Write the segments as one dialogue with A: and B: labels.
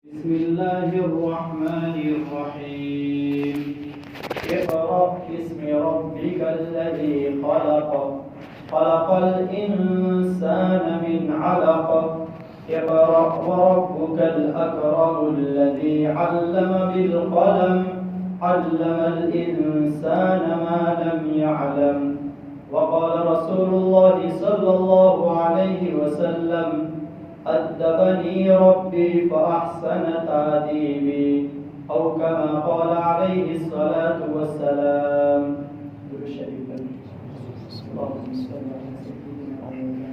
A: بسم الله الرحمن الرحيم. اقرأ باسم ربك الذي خلق خلق الإنسان من علق اقرأ وربك الأكرم الذي علم بالقلم علم الإنسان ما لم يعلم. وقال رسول الله صلى الله عليه وسلم أدبني ربي فأحسن تأديبي أو كما قال عليه الصلاة والسلام. اللهم صل على سيدنا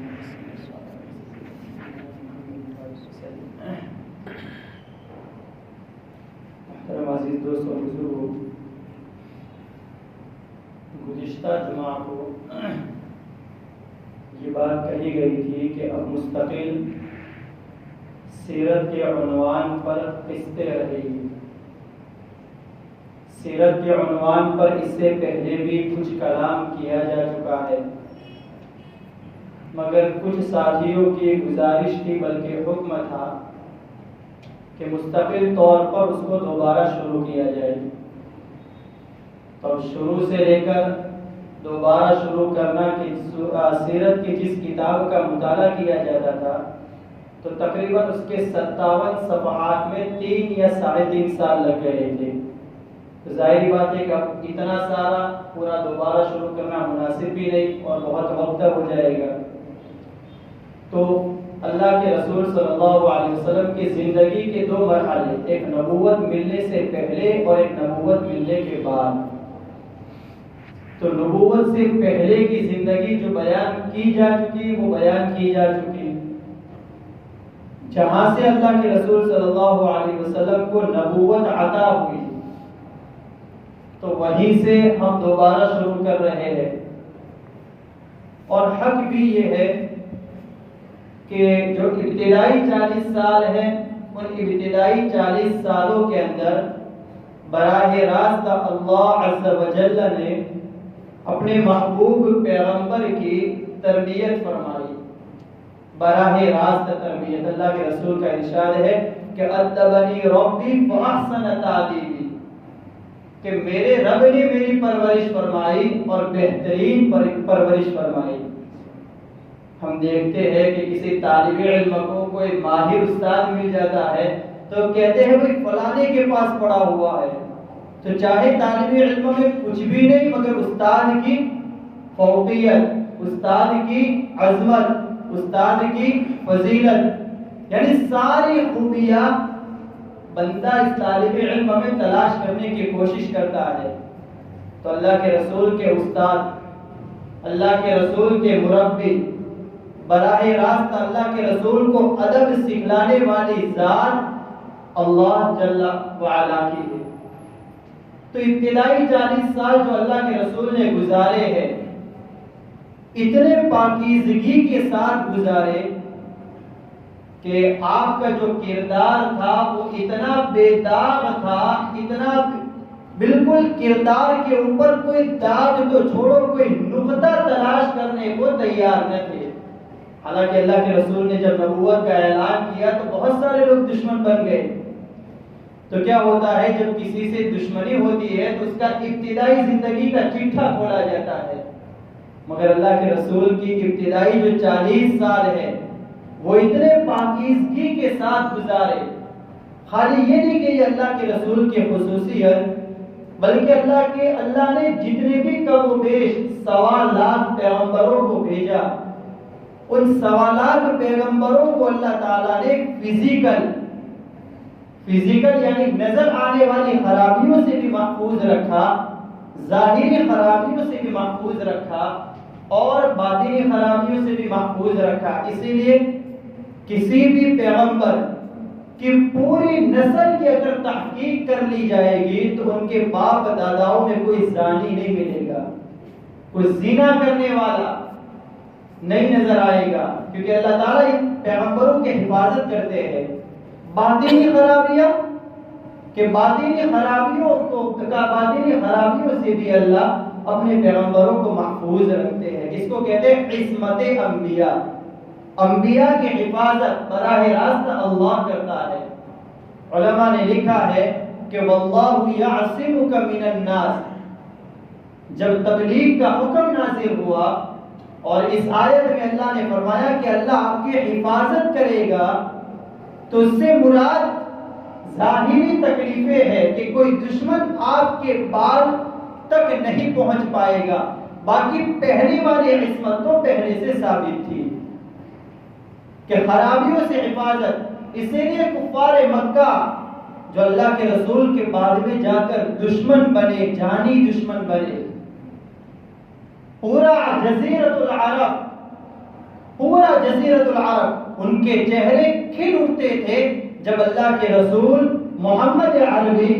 A: محترم عزیز دوست اور بزرگوں، گزشتہ جمعہ کو یہ بات کہی گئی تھی کہ اب مستقل سیرت کے عنوان پر قسطیں رہے گی. سیرت کے عنوان پر اس سے پہلے بھی کچھ کلام کیا جا چکا ہے، مگر کچھ ساتھیوں کی گزارش تھی بلکہ حکم تھا کہ مستقل طور پر اس کو دوبارہ شروع کیا جائے. تو شروع سے لے کر دوبارہ شروع کرنا کہ سیرت کی جس کتاب کا مطالعہ کیا جاتا تھا تو تقریباً اس کے 57 صفحات میں 3 یا 3.5 سال لگ گئے تھے. تو ظاہری بات ہے کہ اب اتنا سارا پورا دوبارہ شروع کرنا مناسب بھی نہیں اور بہت وقت ہو جائے گا. تو اللہ کے رسول صلی اللہ علیہ وسلم کی زندگی کے 2 مرحلے، ایک نبوت ملنے سے پہلے اور ایک نبوت ملنے کے بعد. تو نبوت سے پہلے کی زندگی جو بیان کی جا چکی وہ بیان کی جا چکی. جہاں سے اللہ کے رسول صلی اللہ علیہ وسلم کو نبوت عطا ہوئی تو وہیں سے ہم دوبارہ شروع کر رہے ہیں. اور حق بھی یہ ہے کہ جو ابتدائی 40 سال ہیں ان ابتدائی 40 سالوں کے اندر براہ راست اللہ عز و جل نے اپنے محبوب پیغمبر کی تربیت فرمائی. براہ راست تربیت. اللہ کے رسول کا ارشاد ہے کہ ادبنی ربی فاحسن تادیبی، کہ میرے رب نے میری پرورش فرمائی اور بہترین پرورش فرمائی. ہم دیکھتے ہیں کہ کسی طالب علم کو کوئی ماہر استاد مل جاتا ہے تو کہتے ہیں بھائی فلانے کے پاس پڑھا ہوا ہے. تو چاہے طالب علم میں کچھ بھی نہیں مگر استاد کی فوقیت، استاد کی عظمت، استاد کی فضیلت، یعنی ساری خوبیاں بندہ اس طالب علم میں تلاش کرنے کی کوشش کرتا ہے. تو اللہ کے رسول کے استاد، اللہ کے رسول کے مربی، براہ راست اللہ کے رسول کو ادب سکھلانے والی ذات اللہ جل وعلا کی ہے. تو ابتدائی 40 سال جو اللہ کے رسول نے گزارے ہیں اتنے پاکیزگی کے ساتھ گزارے کہ آپ کا جو کردار تھا وہ اتنا بے داغ تھا، اتنا بالکل کردار کے اوپر کوئی داغ تو چھوڑو، کوئی نقطہ تلاش کرنے کو تیار نہ تھے. حالانکہ اللہ کے رسول نے جب نبوت کا اعلان کیا تو بہت سارے لوگ دشمن بن گئے. تو کیا ہوتا ہے جب کسی سے دشمنی ہوتی ہے تو اس کا ابتدائی زندگی کا چٹھا کھولا جاتا ہے. مگر اللہ کے رسول کی ابتدائی جو 40 سال ہے وہ اتنے پاکیزگی کے ساتھ گزارے. خالی یہ نہیں کہ یہ اللہ کے رسول کی خصوصیت، بلکہ اللہ نے جتنے بھی کم و بیش 1.25 لاکھ پیغمبروں کو بھیجا، ان 1.25 لاکھ پیغمبروں کو اللہ تعالیٰ نے فزیکل یعنی نظر آنے والی خرابیوں سے بھی محفوظ رکھا، ظاہری خرابیوں سے بھی محفوظ رکھا اور باطنی خرابیوں سے بھی محفوظ رکھا. اسی لیے کسی بھی پیغمبر کی پوری نسل کی اگر تحقیق کر لی جائے گی تو ان کے باپ داداؤں میں کوئی زانی نہیں ملے گا، کوئی زنا کرنے والا نہیں نظر آئے گا، کیونکہ اللہ تعالیٰ ان پیغمبروں کی حفاظت کرتے ہیں. باطنی خرابیاں کہ باطنی خرابیوں سے بھی اللہ اپنے پیغمبروں کو محفوظ رکھتے ہیں. اس کو کہتے ہیں عصمت انبیاء. انبیاء کی حفاظت براہ راست اللہ کرتا ہے. علماء نے لکھا ہے کہ واللہ یعصمک من الناس، جب تبلیغ کا حکم نازل ہوا اور اس آیت میں اللہ نے فرمایا کہ اللہ آپ کی حفاظت کرے گا، تو اس سے مراد ظاہری تکلیفیں ہے کہ کوئی دشمن آپ کے بال تک نہیں پہنچ پائے گا، باقی پہلے والی عصمت تو پہلے سے ثابت تھی کہ خرابیوں سے حفاظت۔ اسی لیے کفار مکہ جو اللہ کے رسول کے بعد میں جا کر دشمن بنے، جانی دشمن بنے، پورا جزیرت العرب ان کے چہرے کھل اٹھتے تھے جب اللہ کے رسول محمد عربی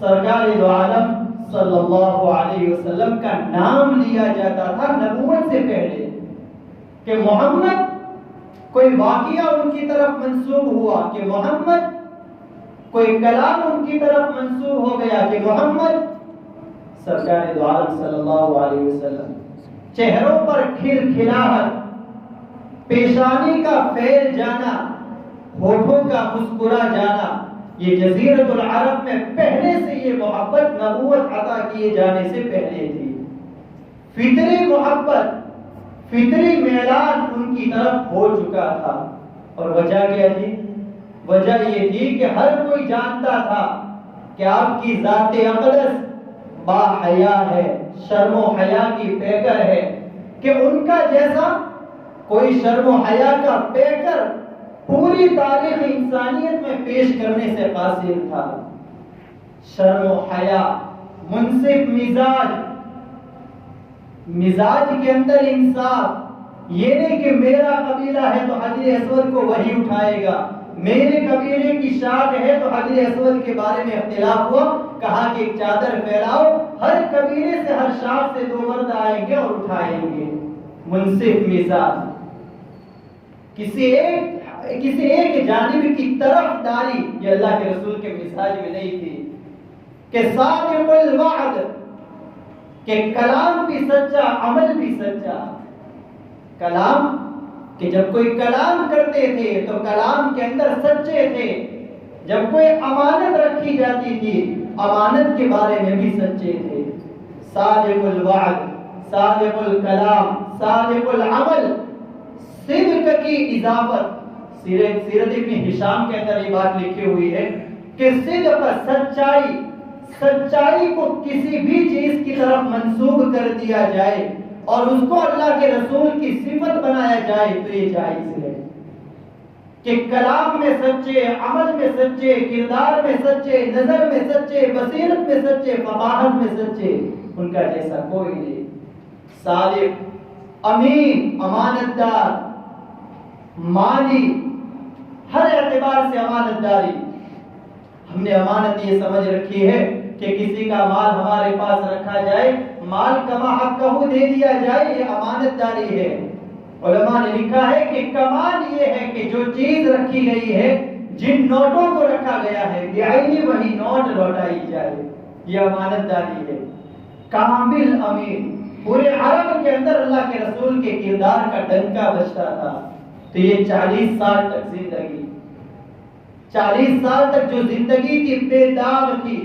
A: سرکار دو عالم صلی اللہ علیہ وسلم کا نام لیا جاتا تھا نبوت سے پہلے، کہ محمد، کوئی واقعہ ان کی طرف منسوب ہوا کہ محمد، کوئی کلام ان کی طرف منسوب ہو گیا کہ محمد، سرکار دو عالم صلی اللہ علیہ وسلم، چہروں پر کھلکھلاہٹ، پیشانی کا پھیل جانا، ہونٹوں کا مسکرا جانا، یہ جزیرت العرب میں پہلے سے یہ محبت نبوت عطا کیے جانے سے پہلے تھی۔ فطری محبت، فطری میلان ان کی طرف ہو چکا تھا۔ اور وجہ کیا تھی؟ وجہ یہ تھی کہ ہر کوئی جانتا تھا کہ آپ کی ذات اقدس با حیا ہے، شرم و حیا کی پیکر ہے، کہ ان کا جیسا کوئی شرم و حیا کا پیکر پوری تاریخ انسانیت میں پیش کرنے سے قاصر تھا۔ شرم و حیا، منصف مزاج کے اندر انصاف، یہ نہیں کہ میرا قبیلہ ہے تو حجر اسود کو وہی اٹھائے گا، میرے قبیلے کی شاخ ہے تو حجر اسود کے بارے میں اختلاف ہوا، کہا کہ ایک چادر پھیلاؤ، ہر قبیلے سے ہر شاخ سے 2 مرد آئیں گے اور اٹھائیں گے۔ منصف مزاج، کسی ایک جانب کی طرف داری یہ اللہ کے رسول کے مزاج میں نہیں تھی۔ کہ صادق الوعد، کہ کلام بھی سچا، عمل بھی سچا۔ کلام، کہ جب کوئی کلام کرتے تھے تو کلام کے اندر سچے تھے، جب کوئی امانت رکھی جاتی تھی امانت کے بارے میں بھی سچے تھے۔ صادق الوعد، صادق الکلام، صادق العمل، صدق کی اضافت۔ سیرت ابن ہشام کے اندر یہ بات لکھی ہوئی ہے کہ صدق، سچائی کو کسی بھی چیز کی طرف منسوب کر دیا جائے اور اس کو اللہ کے رسول کی صفت بنایا جائے تو یہ جائز ہے۔ کہ کلام میں سچے، عمل میں سچے، کردار میں سچے، نظر میں سچے، بصیرت میں سچے، فقاہت میں سچے، ان کا جیسا کوئی نہیں۔ صادق، امین، امانت دار، مالی، ہر اعتبار سے امانت داری۔ ہم نے امانت یہ سمجھ رکھی ہے کہ کسی کا مال ہمارے پاس رکھا جائے، مال کما حقہ دے دیا جائے، یہ امانت داری ہے۔ علماء نے لکھا ہے کہ کمال یہ ہے کہ جو چیز رکھی گئی ہے، جن نوٹوں کو رکھا گیا ہے، بعینی وہی نوٹ لوٹائی جائے، یہ امانت داری ہے۔ کامل امین، پورے عرب کے اندر اللہ کے رسول کے کردار کا ڈنکا بجتا تھا۔ تو یہ 40 سال تک زندگی، 40 سال تک جو زندگی کی بے داغ تھی،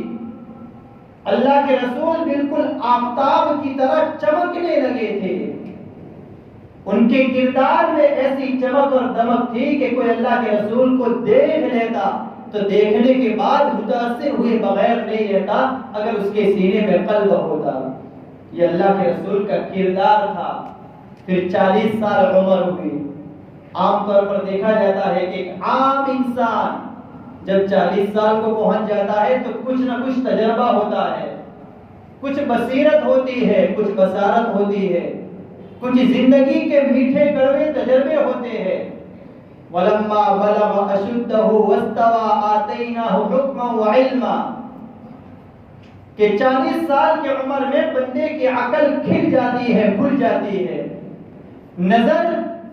A: اللہ کے رسول بالکل آفتاب کی طرح چمکنے لگے تھے۔ ان کے کردار میں ایسی چمک اور دمک تھی کہ کوئی اللہ کے رسول کو دیکھ لیتا تو دیکھنے کے بعد متاثر ہوئے بغیر نہیں رہتا اگر اس کے سینے میں قلب ہوتا۔ یہ اللہ کے رسول کا کردار تھا۔ پھر 40 سال عمر ہوئی۔ عام طور پر دیکھا جاتا ہے کہ ایک عام انسان جب 40 سال کو پہنچ جاتا ہے تو کچھ نہ کچھ تجربہ ہوتا ہے، کچھ بصیرت ہوتی ہے، کچھ بصارت ہوتی ہے، کچھ زندگی کے میٹھے کڑوے تجربے ہوتے ہیں۔ وَلَمَّا بَلَغَ أَشُدَّهُ وَاسْتَوَى آتَيْنَاهُ حُكْمًا وَعِلْمًا، کہ 40 سال کی عمر میں بندے کی عقل کھل جاتی ہے، کھل جاتی ہے، نظر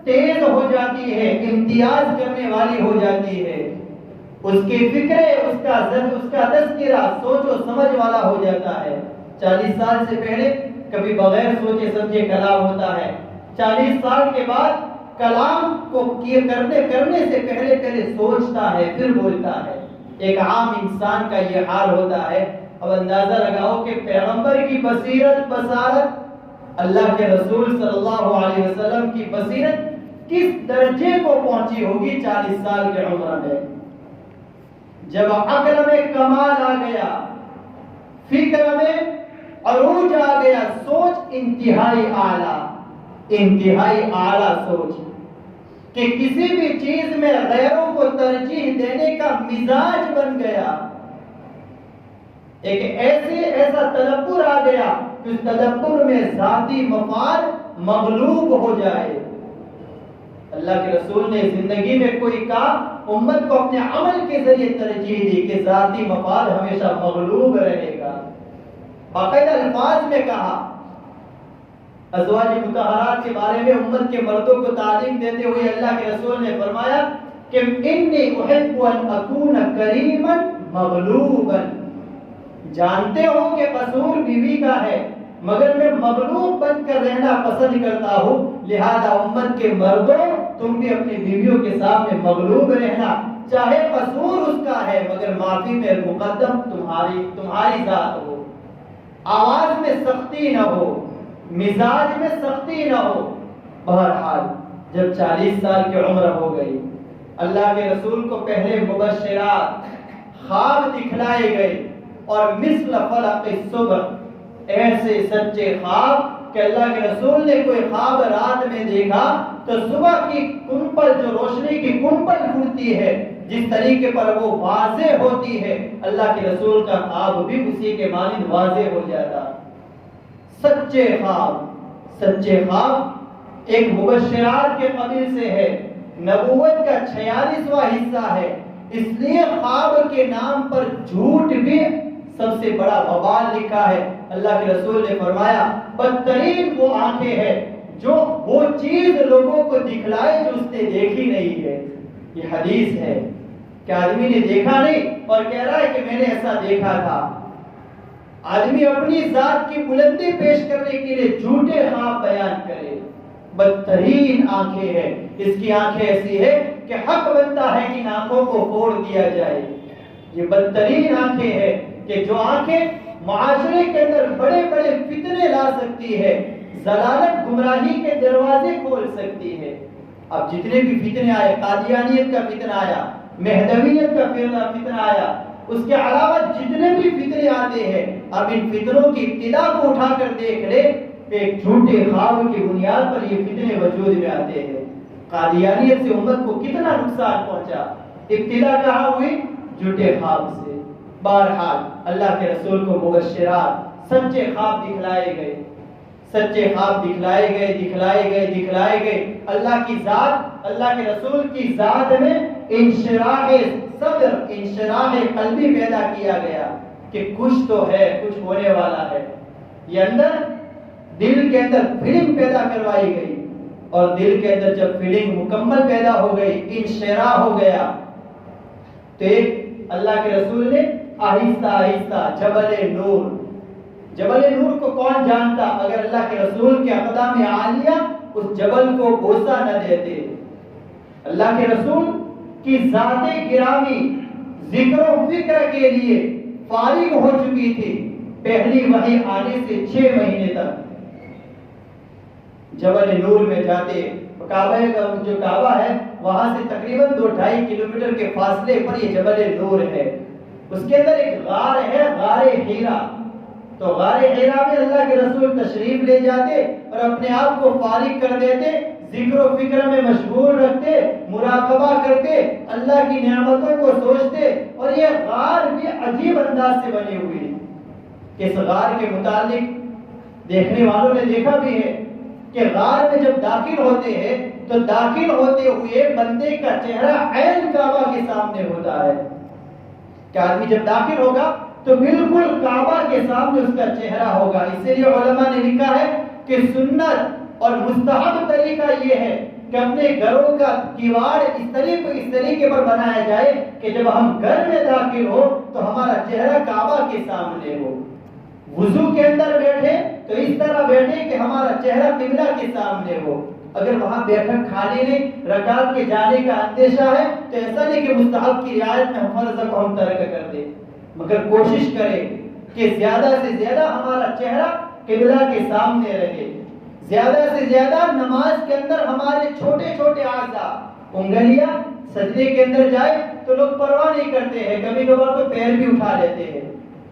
A: تیز ہو جاتی ہے، امتیاز کرنے والی ہو جاتی ہے، اس کی فکریں، اس کا تذکرہ سوچ و سمجھ والا ہو جاتا ہے۔ 40 سال سے پہلے کبھی بغیر سوچے سمجھے کلام ہوتا ہے، 40 سال کے بعد کلام کو کرنے سے پہلے سوچتا ہے پھر بولتا ہے۔ ایک عام انسان کا یہ حال ہوتا ہے. اب اندازہ لگاؤ کہ پیغمبر کی بصیرت بصارت، اللہ کے رسول صلی اللہ علیہ وسلم کی بصیرت کس درجے کو پہنچی ہوگی 40 سال کے عمر میں. جب عقل میں کمال آ گیا، فکر میں عروج آ گیا، سوچ انتہائی اعلیٰ سوچ کہ کسی بھی چیز میں غیروں کو ترجیح دینے کا مزاج بن گیا. ایک ایسا تدبر آ گیا کہ اس تدبر میں ذاتی مفاد مغلوب ہو جائے. اللہ کے رسول نے زندگی میں کوئی کام امت کو اپنے عمل کے ذریعے ترجیح دی کہ ذاتی مفاد ہمیشہ مغلوب رہے گا. باقاعدہ الفاظ میں کہا، ازواج مطہرات کے بارے میں امت کے مردوں کو تعلیم دیتے ہوئے اللہ کے رسول نے فرمایا کہ انی احب ان اکون کریما مغلوبا. جانتے ہو کہ قصور بیوی کا ہے، مگر میں مغلوب بن کر رہنا پسند کرتا ہوں، لہذا امت کے مردوں تم بھی اپنی بیویوں کے سامنے مغلوب رہنا، چاہے قصور اس کا ہے مگر معافی میں مقدم تمہاری ذات ہو. آواز میں سختی نہ ہو، مزاج میں سختی نہ ہو. بہرحال جب 40 سال کی عمر ہو گئی، اللہ کے رسول کو پہلے مبشرات خواب دکھلائے گئے، اور مثل فلق الصبح، ایسے سچے خواب کہ اللہ کے رسول نے کوئی خواب رات میں دیکھا تو صبح کی کنپل، جو روشنی کی کنپل پھوٹتی ہے، جس طریقے پر وہ واضح ہوتی ہے، اللہ کے رسول کا خواب بھی اسی کے مانند واضح ہو جاتا. سچے خواب ایک مبشرات کے قبیل سے ہے، نبوت کا 46واں حصہ ہے. اس لیے خواب کے نام پر جھوٹ بھی سب سے بڑا وبال لکھا ہے. اللہ کے رسول نے فرمایا بدترین وہ آنکھیں ہیں جو وہ چیز لوگوں کو دکھلائے جو اس نے دیکھی نہیں ہے. یہ حدیث ہے کہ آدمی نے دیکھا نہیں اور کہہ رہا ہے کہ میں نے ایسا دیکھا تھا. آدمی اپنی ذات کی بلندی پیش کرنے کے لیے جھوٹے خواب بیان کرے. بدترین آنکھیں ہیں، اس کی آنکھیں ایسی ہے کہ حق بنتا ہے کہ ان آنکھوں کو پھوڑ دیا جائے. یہ بدترین آنکھیں ہیں کہ جو آنکھیں معاشرے کے اندر بڑے بڑے فتنے لا سکتی ہے، ضلالت گمراہی کے دروازے کھول سکتی ہے. اب جتنے بھی فتنے آئے، قادیانیت کا فتنہ آیا، مہدویت کا فتنہ آیا، اس کے علاوہ جتنے بھی فتنے آتے ہیں، اب ان فتنوں کی ابتدا کو اٹھا کر دیکھ لے کہ ایک جھوٹے خواب کی بنیاد پر یہ فتنے وجود میں آتے ہیں. قادیانیت سے امت کو کتنا نقصان پہنچا، ابتدا کہاں ہوئی؟ جھوٹے خواب سے. بہرحال اللہ کے رسول کو مبشرات، سچے خواب دکھلائے گئے، سچے خواب دکھلائے گئے. اللہ کی ذات، اللہ کے رسول کی ذات میں انشراح صدر، انشراح قلبی پیدا کیا گیا کہ کچھ تو ہے، کچھ ہونے والا ہے. یہ اندر دل کے اندر فیلنگ پیدا کروائی گئی، اور دل کے اندر جب فیلنگ مکمل پیدا ہو گئی، انشراح ہو گیا، تو ایک اللہ کے رسول نے آہستہ آہستہ جبل نور کو کون جانتا اگر اللہ کے رسول کے اقدام عالیہ اس جبل کو بوسہ نہ دیتے. اللہ کے رسول کی ذات گرامی ذکر و فکر کے لیے فارغ ہو چکی تھی پہلی وحی آنے سے 6 مہینے تک. جبل نور میں جاتے، جو کعبہ ہے وہاں سے تقریباً 2-2.5 کلومیٹر کے فاصلے پر یہ جبل نور ہے. اس کے اندر ایک غار ہے، غار حیرا. تو غار حیرا میں اللہ کے رسول تشریف لے جاتے اور اپنے آپ کو فارغ کر دیتے، ذکر و فکر میں مشغول رکھتے، مراقبہ کرتے، اللہ کی نعمتوں کو سوچتے. اور یہ غار بھی عجیب انداز سے بنی ہوئی. اس غار کے متعلق دیکھنے والوں نے دیکھا بھی ہے کہ غار میں جب داخل ہوتے ہیں تو داخل ہوتے ہوئے بندے کا چہرہ عین کعبہ کے سامنے ہوتا ہے. کہ آدمی جب داخل ہوگا تو بالکل کعبہ کے سامنے اس کا چہرہ ہوگا. اس لیے علماء نے لکھا ہے کہ سنت اور مستحب طریقہ یہ ہے کہ اپنے گھروں کا کیواڑ اس طریقے پر بنایا جائے کہ جب ہم گھر میں داخل ہو تو ہمارا چہرہ کعبہ کے سامنے ہو. وضو کے اندر بیٹھے تو اس طرح بیٹھے کہ ہمارا چہرہ قبلہ کے سامنے ہو. اگر وہاں بیٹھک خالی نہیں، رکعت کے جانے کا اندیشہ ہے، تو ایسا نہیں کہ مستحب کی رعایت میں فرض کو ہم ترک کر دیں، مگر کوشش کریں کہ زیادہ سے زیادہ ہمارا چہرہ قبلہ کے سامنے رہے، زیادہ سے زیادہ نماز کے اندر ہمارے چھوٹے چھوٹے اعضاء، انگلیاں سجدے کے اندر جائے تو لوگ پرواہ نہیں کرتے ہیں، کبھی کبھار تو پیر بھی اٹھا لیتے ہیں،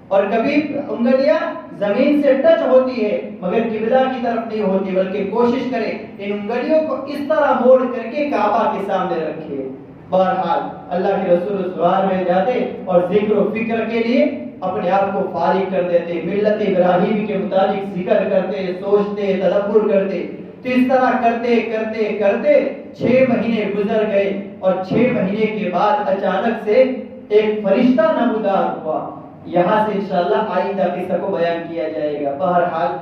A: اور کبھی انگلیاں زمین سے ٹچ ہوتی ہے مگر قبلہ کی طرف نہیں ہوتی، بلکہ کوشش کریں ان انگلیوں کو اس طرح موڑ کر کے کعبہ کے سامنے رکھے۔ بہرحال اللہ کے رسول سرار میں جاتے اور ذکر و فکر کے لیے اپنے آپ کو فارغ کر دیتے، ملت ابراہیم کے مطابق ذکر کرتے، سوچتے، تدبر کرتے۔ تو اس طرح کرتے کرتے کرتے 6 مہینے گزر گئے، اور 6 مہینے کے بعد اچانک سے ایک فرشتہ نمودار ہوا۔ یہاں سے انشاءاللہ آئندہ قصہ کو بیان کیا جائے گا۔ بہرحال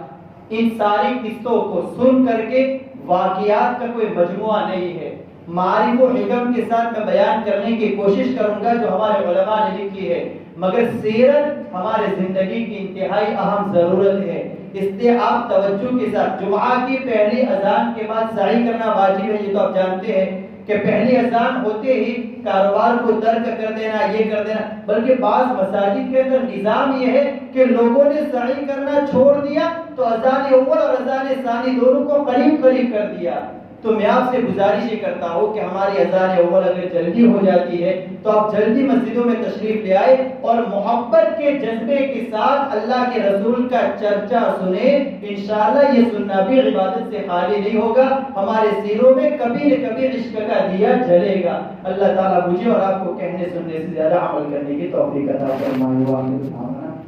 A: ان ساری قصوں کو سن کر کے واقعات کا کوئی مجموعہ نہیں ہے، معارف و حکم کے ساتھ میں بیان کرنے کی کوشش کروں گا جو ہمارے علماء نے لکھی ہے، مگر سیرت ہمارے زندگی کی انتہائی اہم ضرورت ہے، اس لیے آپ توجہ کے ساتھ جمعہ کی پہلی اذان کے بعد سعی کرنا واجب ہے۔ یہ تو آپ جانتے ہیں کہ پہلی اذان ہوتے ہی کاروبار کو ترک کر دینا، یہ کر دینا، بلکہ بعض مساجد کے اندر نظام یہ ہے کہ لوگوں نے سعی کرنا چھوڑ دیا تو اذان اول اور اذان ثانی دونوں کو قریب قریب کر دیا۔ تو میں آپ سے گزارش یہ کرتا ہوں کہ ہماری اذان اول اگر جلدی ہو جاتی ہے تو آپ جلدی مسجدوں میں تشریف لے آئے اور محبت کے جذبے کے ساتھ اللہ کے رسول کا چرچا سنیں۔ انشاءاللہ یہ سننا بھی عبادت سے خالی نہیں ہوگا، ہمارے سینوں میں کبھی نہ کبھی عشق کا دیا جلے گا۔ اللہ تعالیٰ مجھے اور آپ کو کہنے سننے سے زیادہ عمل کرنے کی توفیق عطا فرمائے۔